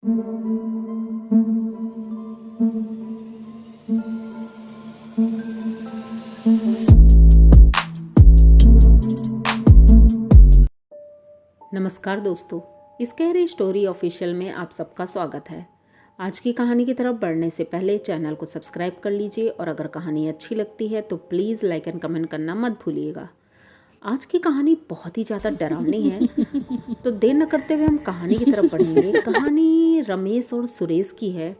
नमस्कार दोस्तों, scary story official में आप सबका स्वागत है। आज की कहानी की तरफ बढ़ने से पहले चैनल को सब्सक्राइब कर लीजिए और अगर कहानी अच्छी लगती है तो प्लीज़ लाइक एंड कमेंट करना मत भूलिएगा। आज की कहानी बहुत ही ज़्यादा डरावनी है, तो देर न करते हुए हम कहानी की तरफ बढ़ेंगे। कहानी रमेश और सुरेश की है।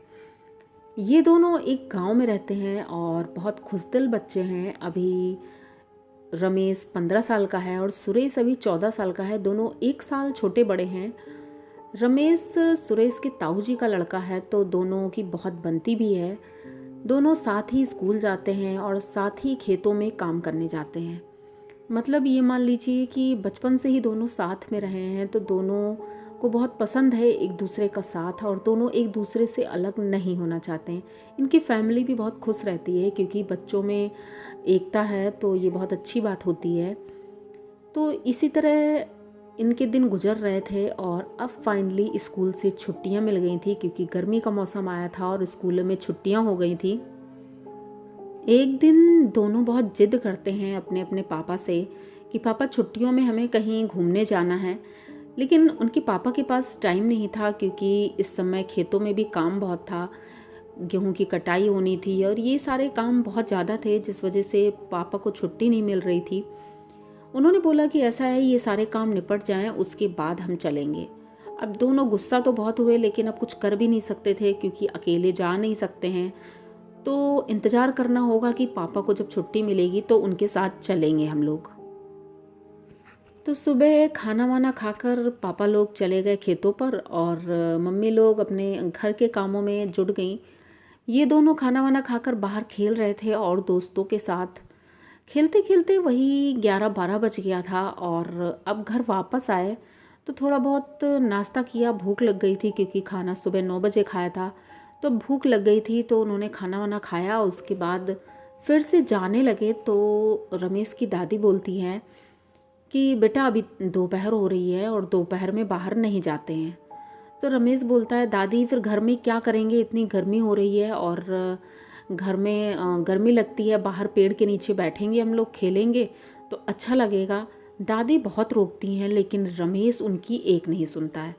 ये दोनों एक गांव में रहते हैं और बहुत खुशदिल बच्चे हैं। अभी रमेश 15 साल का है और सुरेश अभी 14 साल का है। दोनों 1 साल छोटे बड़े हैं। रमेश सुरेश के ताऊ जी का लड़का है, तो दोनों की बहुत बनती भी है। दोनों साथ ही स्कूल जाते हैं और साथ ही खेतों में काम करने जाते हैं। मतलब ये मान लीजिए कि बचपन से ही दोनों साथ में रहे हैं, तो दोनों को बहुत पसंद है एक दूसरे का साथ और दोनों एक दूसरे से अलग नहीं होना चाहते हैं। इनकी फैमिली भी बहुत खुश रहती है क्योंकि बच्चों में एकता है, तो ये बहुत अच्छी बात होती है। तो इसी तरह इनके दिन गुजर रहे थे और अब फाइनली स्कूल से छुट्टियां मिल गई थी क्योंकि गर्मी का मौसम आया था और स्कूल में छुट्टियां हो गई थी। एक दिन दोनों बहुत जिद करते हैं अपने अपने पापा से कि पापा छुट्टियों में हमें कहीं घूमने जाना है, लेकिन उनके पापा के पास टाइम नहीं था क्योंकि इस समय खेतों में भी काम बहुत था। गेहूं की कटाई होनी थी और ये सारे काम बहुत ज़्यादा थे, जिस वजह से पापा को छुट्टी नहीं मिल रही थी। उन्होंने बोला कि ऐसा है, ये सारे काम निपट जाएं, उसके बाद हम चलेंगे। अब दोनों गुस्सा तो बहुत हुए, लेकिन अब कुछ कर भी नहीं सकते थे क्योंकि अकेले जा नहीं सकते हैं। तो इंतज़ार करना होगा कि पापा को जब छुट्टी मिलेगी तो उनके साथ चलेंगे हम लोग। तो सुबह खाना वाना खाकर पापा लोग चले गए खेतों पर और मम्मी लोग अपने घर के कामों में जुट गईं। ये दोनों खाना वाना खाकर बाहर खेल रहे थे और दोस्तों के साथ खेलते खेलते वही 11-12 बज गया था और अब घर वापस आए तो थोड़ा बहुत नाश्ता किया। भूख लग गई थी क्योंकि खाना सुबह 9 बजे खाया था, तो भूख लग गई थी, तो उन्होंने खाना वाना खाया। उसके बाद फिर से जाने लगे तो रमेश की दादी बोलती हैं कि बेटा अभी दोपहर हो रही है और दोपहर में बाहर नहीं जाते हैं। तो रमेश बोलता है दादी फिर घर में क्या करेंगे, इतनी गर्मी हो रही है और घर में गर्मी लगती है, बाहर पेड़ के नीचे बैठेंगे हम लोग, खेलेंगे तो अच्छा लगेगा। दादी बहुत रोकती हैं लेकिन रमेश उनकी एक नहीं सुनता है।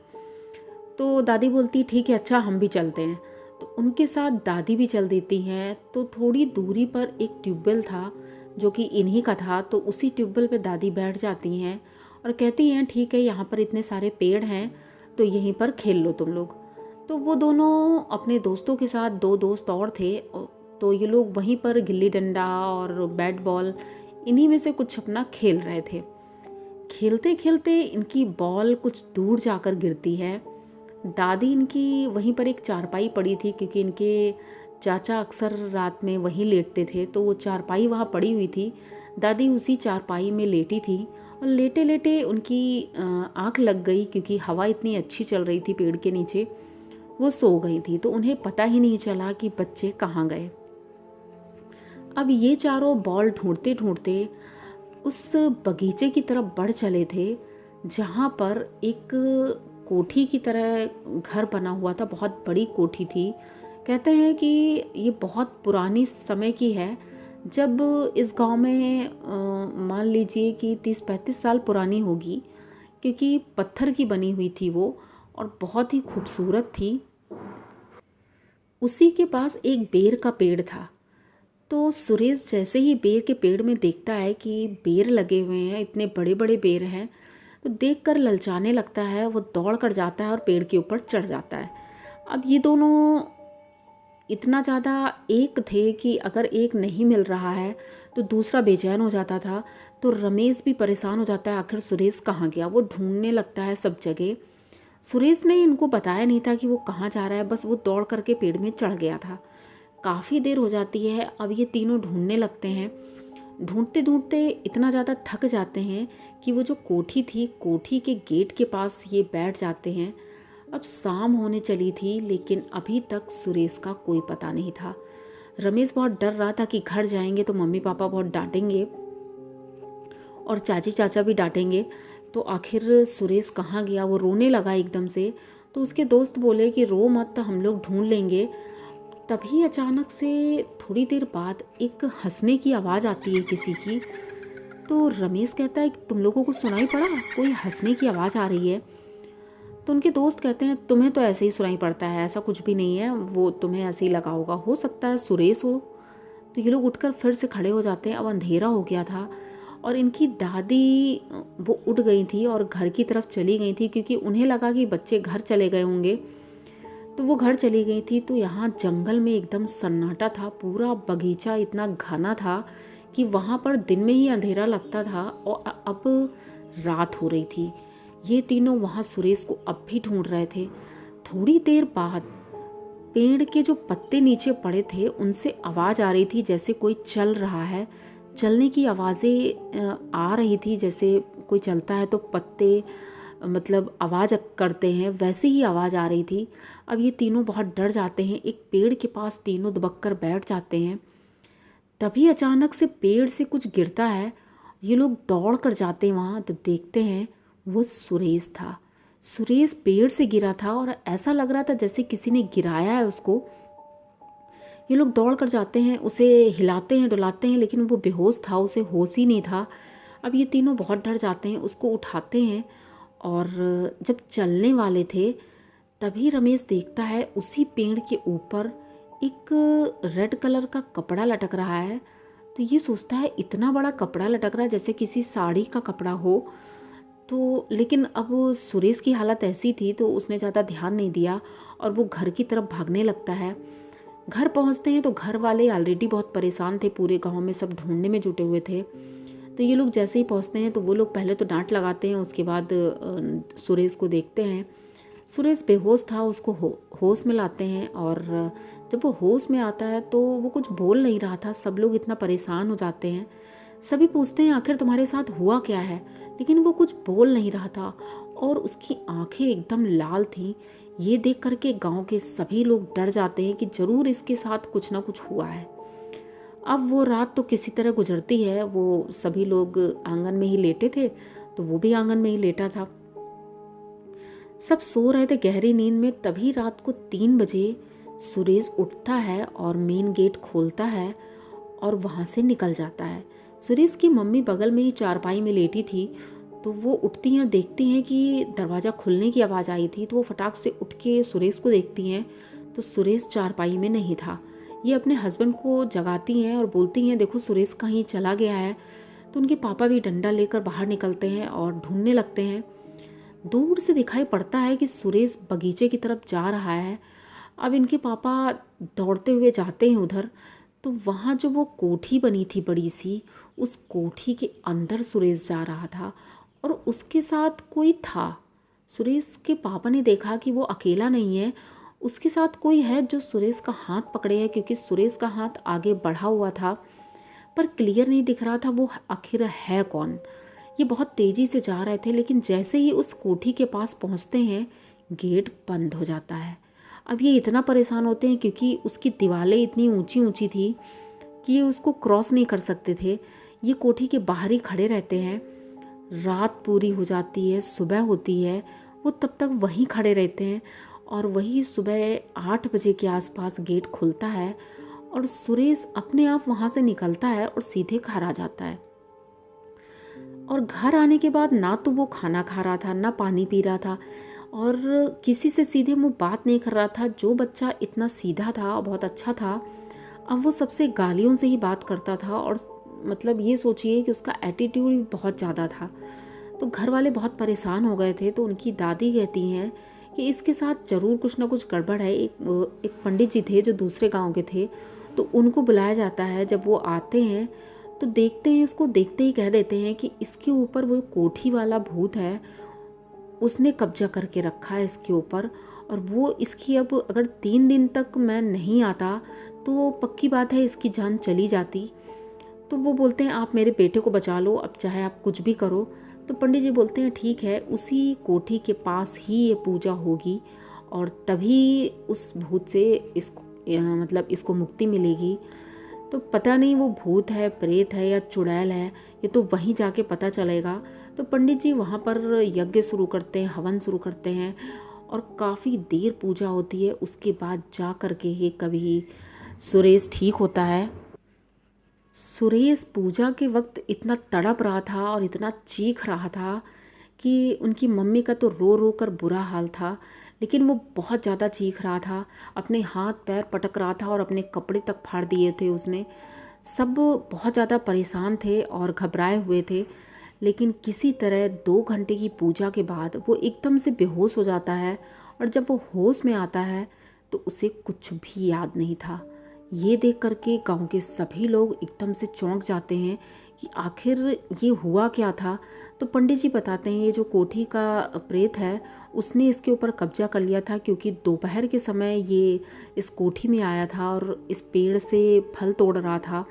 तो दादी बोलती ठीक है, अच्छा हम भी चलते हैं। तो उनके साथ दादी भी चल देती हैं। तो थोड़ी दूरी पर एक ट्यूबवेल था जो कि इन्हीं का था, तो उसी ट्यूबवेल पे दादी बैठ जाती हैं और कहती हैं ठीक है, यहाँ पर इतने सारे पेड़ हैं तो यहीं पर खेल लो तुम लोग। तो वो दोनों अपने दोस्तों के साथ, 2 दोस्त और थे, तो ये लोग वहीं पर गिल्ली डंडा और बैट बॉल इन्हीं में से कुछ अपना खेल रहे थे। खेलते खेलते इनकी बॉल कुछ दूर जाकर गिरती है। दादी इनकी वहीं पर एक चारपाई पड़ी थी क्योंकि इनके चाचा अक्सर रात में वहीं लेटते थे, तो वो चारपाई वहाँ पड़ी हुई थी। दादी उसी चारपाई में लेटी थी और लेटे लेटे उनकी आँख लग गई क्योंकि हवा इतनी अच्छी चल रही थी पेड़ के नीचे। वो सो गई थी, तो उन्हें पता ही नहीं चला कि बच्चे कहाँ गए। अब ये चारों बॉल ढूंढते ढूंढते उस बगीचे की तरफ बढ़ चले थे जहाँ पर एक कोठी की तरह घर बना हुआ था। बहुत बड़ी कोठी थी। कहते हैं कि ये बहुत पुरानी समय की है, जब इस गांव में मान लीजिए कि 30-35 साल पुरानी होगी क्योंकि पत्थर की बनी हुई थी वो और बहुत ही खूबसूरत थी। उसी के पास एक बेर का पेड़ था। तो सुरेश जैसे ही बेर के पेड़ में देखता है कि बेर लगे हुए हैं, इतने बड़े बड़े बेर हैं, तो देखकर ललचाने लगता है। वो दौड़ कर जाता है और पेड़ के ऊपर चढ़ जाता है। अब ये दोनों इतना ज़्यादा एक थे कि अगर एक नहीं मिल रहा है तो दूसरा बेचैन हो जाता था। तो रमेश भी परेशान हो जाता है, आखिर सुरेश कहाँ गया। वो ढूंढने लगता है सब जगह। सुरेश ने इनको बताया नहीं था कि वो कहाँ जा रहा है, बस वो दौड़ करके पेड़ में चढ़ गया था। काफ़ी देर हो जाती है। अब ये तीनों ढूंढने लगते हैं। ढूंढते ढूंढते इतना ज़्यादा थक जाते हैं कि वो जो कोठी थी, कोठी के गेट के पास ये बैठ जाते हैं। अब शाम होने चली थी लेकिन अभी तक सुरेश का कोई पता नहीं था। रमेश बहुत डर रहा था कि घर जाएंगे तो मम्मी पापा बहुत डांटेंगे और चाची चाचा भी डांटेंगे। तो आखिर सुरेश कहाँ गया, वो रोने लगा एकदम से। तो तो उसके दोस्त बोले कि रो मत, हम लोग ढूंढ लेंगे। तभी अचानक से थोड़ी देर बाद एक हंसने की आवाज़ आती है किसी की। तो रमेश कहता है कि तुम लोगों को सुनाई पड़ा, कोई हंसने की आवाज़ आ रही है। तो उनके दोस्त कहते हैं तुम्हें तो ऐसे ही सुनाई पड़ता है, ऐसा कुछ भी नहीं है, वो तुम्हें ऐसे ही लगा होगा, हो सकता है सुरेश हो। तो ये लोग उठकर फिर से खड़े हो जाते हैं। अब अंधेरा हो गया था और इनकी दादी वो उठ गई थी और घर की तरफ चली गई थी, क्योंकि उन्हें लगा कि बच्चे घर चले गए होंगे। तो वो घर चली गई थी। तो यहाँ जंगल में एकदम सन्नाटा था, पूरा बगीचा इतना घना था कि वहाँ पर दिन में ही अंधेरा लगता था और अब रात हो रही थी। ये तीनों वहाँ सुरेश को अब भी ढूंढ रहे थे। थोड़ी देर बाद पेड़ के जो पत्ते नीचे पड़े थे उनसे आवाज़ आ रही थी, जैसे कोई चल रहा है, चलने की आवाज़ें आ रही थी, जैसे कोई चलता है तो पत्ते मतलब आवाज़ करते हैं, वैसे ही आवाज़ आ रही थी। अब ये तीनों बहुत डर जाते हैं, एक पेड़ के पास तीनों दबक कर बैठ जाते हैं। तभी अचानक से पेड़ से कुछ गिरता है। ये लोग दौड़ कर जाते हैं वहाँ, तो देखते हैं वो सुरेश था। सुरेश पेड़ से गिरा था और ऐसा लग रहा था जैसे किसी ने गिराया है उसको। ये लोग दौड़ कर जाते हैं, उसे हिलाते हैं डुलाते हैं, लेकिन वो बेहोश था, उसे होश ही नहीं था। अब ये तीनों बहुत डर जाते हैं, उसको उठाते हैं और जब चलने वाले थे तभी रमेश देखता है उसी पेड़ के ऊपर एक रेड कलर का कपड़ा लटक रहा है। तो ये सोचता है इतना बड़ा कपड़ा लटक रहा है जैसे किसी साड़ी का कपड़ा हो। तो लेकिन अब सुरेश की हालत ऐसी थी तो उसने ज़्यादा ध्यान नहीं दिया और वो घर की तरफ भागने लगता है। घर पहुंचते हैं तो घर वाले ऑलरेडी बहुत परेशान थे, पूरे गांव में सब ढूंढने में जुटे हुए थे। तो ये लोग जैसे ही पहुंचते हैं तो वो लोग पहले तो डांट लगाते हैं, उसके बाद सुरेश को देखते हैं। सुरेश बेहोश था, उसको होश में लाते हैं और जब वो होश में आता है तो वो कुछ बोल नहीं रहा था। सब लोग इतना परेशान हो जाते हैं, सभी पूछते हैं आखिर तुम्हारे साथ हुआ क्या है, लेकिन वो कुछ बोल नहीं रहा था और उसकी आंखें एकदम लाल थीं। ये देख करके गांव के सभी लोग डर जाते हैं कि जरूर इसके साथ कुछ ना कुछ हुआ है। अब वो रात तो किसी तरह गुजरती है, वो सभी लोग आंगन में ही लेटे थे तो वो भी आंगन में ही लेटा था। सब सो रहे थे गहरी नींद में। तभी रात को 3 बजे सुरेश उठता है और मेन गेट खोलता है और वहाँ से निकल जाता है। सुरेश की मम्मी बगल में ही चारपाई में लेटी थी, तो वो उठती हैं, देखती हैं कि दरवाज़ा खुलने की आवाज़ आई थी। तो वो फटाक से उठ के सुरेश को देखती हैं तो सुरेश चारपाई में नहीं था। ये अपने हस्बैंड को जगाती हैं और बोलती हैं देखो सुरेश कहीं चला गया है। तो उनके पापा भी डंडा लेकर बाहर निकलते हैं और ढूंढने लगते हैं। दूर से दिखाई पड़ता है कि सुरेश बगीचे की तरफ जा रहा है। अब इनके पापा दौड़ते हुए जाते हैं उधर, तो वहाँ जो वो कोठी बनी थी बड़ी सी, उस कोठी के अंदर सुरेश जा रहा था और उसके साथ कोई था। सुरेश के पापा ने देखा कि वो अकेला नहीं है, उसके साथ कोई है जो सुरेश का हाथ पकड़े है, क्योंकि सुरेश का हाथ आगे बढ़ा हुआ था पर क्लियर नहीं दिख रहा था वो आखिर है कौन। ये बहुत तेज़ी से जा रहे थे, लेकिन जैसे ही उस कोठी के पास पहुंचते हैं गेट बंद हो जाता है। अब ये इतना परेशान होते हैं क्योंकि उसकी दीवारें इतनी ऊंची ऊंची थी कि ये उसको क्रॉस नहीं कर सकते थे। ये कोठी के बाहर ही खड़े रहते हैं। रात पूरी हो जाती है, सुबह होती है, वो तब तक वहीं खड़े रहते हैं और वही सुबह 8 बजे के आसपास गेट खुलता है और सुरेश अपने आप वहाँ से निकलता है और सीधे घर आ जाता है। और घर आने के बाद ना तो वो खाना खा रहा था, ना पानी पी रहा था और किसी से सीधे मुँह बात नहीं कर रहा था। जो बच्चा इतना सीधा था और बहुत अच्छा था, अब वो सबसे गालियों से ही बात करता था और मतलब ये सोचिए कि उसका एटीट्यूड भी बहुत ज़्यादा था। तो घर वाले बहुत परेशान हो गए थे। तो उनकी दादी कहती हैं कि इसके साथ ज़रूर कुछ ना कुछ गड़बड़ है। एक पंडित जी थे जो दूसरे गांव के थे, तो उनको बुलाया जाता है। जब वो आते हैं तो देखते हैं, इसको देखते ही कह देते हैं कि इसके ऊपर वो कोठी वाला भूत है, उसने कब्जा करके रखा है इसके ऊपर और वो इसकी अब अगर 3 दिन तक मैं नहीं आता तो पक्की बात है इसकी जान चली जाती। तो वो बोलते हैं आप मेरे बेटे को बचा लो, अब चाहे आप कुछ भी करो। तो पंडित जी बोलते हैं ठीक है, उसी कोठी के पास ही ये पूजा होगी और तभी उस भूत से इसको मुक्ति मिलेगी। तो पता नहीं वो भूत है, प्रेत है या चुड़ैल है, ये तो वहीं जाके पता चलेगा। तो पंडित जी वहाँ पर यज्ञ शुरू करते हैं, हवन शुरू करते हैं और काफ़ी देर पूजा होती है। उसके बाद जा कर के ही कभी सुरेश ठीक होता है। सुरेश पूजा के वक्त इतना तड़प रहा था और इतना चीख रहा था कि उनकी मम्मी का तो रो रो कर बुरा हाल था, लेकिन वो बहुत ज़्यादा चीख रहा था, अपने हाथ पैर पटक रहा था और अपने कपड़े तक फाड़ दिए थे उसने। सब बहुत ज़्यादा परेशान थे और घबराए हुए थे, लेकिन किसी तरह 2 घंटे की पूजा के बाद वो एकदम से बेहोश हो जाता है और जब वो होश में आता है तो उसे कुछ भी याद नहीं था। ये देख करके गांव के सभी लोग एकदम से चौंक जाते हैं कि आखिर ये हुआ क्या था। तो पंडित जी बताते हैं ये जो कोठी का प्रेत है उसने इसके ऊपर कब्जा कर लिया था, क्योंकि दोपहर के समय ये इस कोठी में आया था और इस पेड़ से फल तोड़ रहा था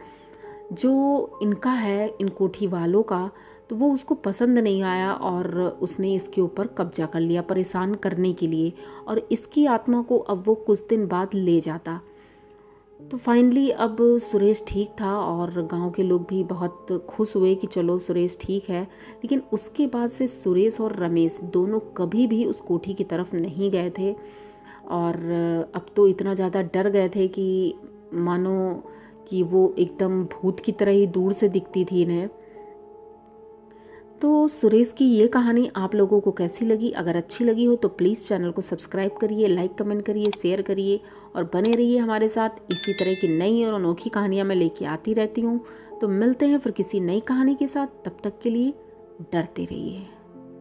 जो इनका है, इन कोठी वालों का। तो वो उसको पसंद नहीं आया और उसने इसके ऊपर कब्जा कर लिया परेशान करने के लिए, और इसकी आत्मा को अब वो कुछ दिन बाद ले जाता। तो फाइनली अब सुरेश ठीक था और गांव के लोग भी बहुत खुश हुए कि चलो सुरेश ठीक है। लेकिन उसके बाद से सुरेश और रमेश दोनों कभी भी उस कोठी की तरफ नहीं गए थे और अब तो इतना ज़्यादा डर गए थे कि मानो कि वो एकदम भूत की तरह ही दूर से दिखती थी इन्हें। तो सुरेश की ये कहानी आप लोगों को कैसी लगी? अगर अच्छी लगी हो तो प्लीज़ चैनल को सब्सक्राइब करिए, लाइक कमेंट करिए, शेयर करिए और बने रहिए हमारे साथ। इसी तरह की नई और अनोखी कहानियाँ मैं लेके आती रहती हूँ। तो मिलते हैं फिर किसी नई कहानी के साथ, तब तक के लिए डरते रहिए।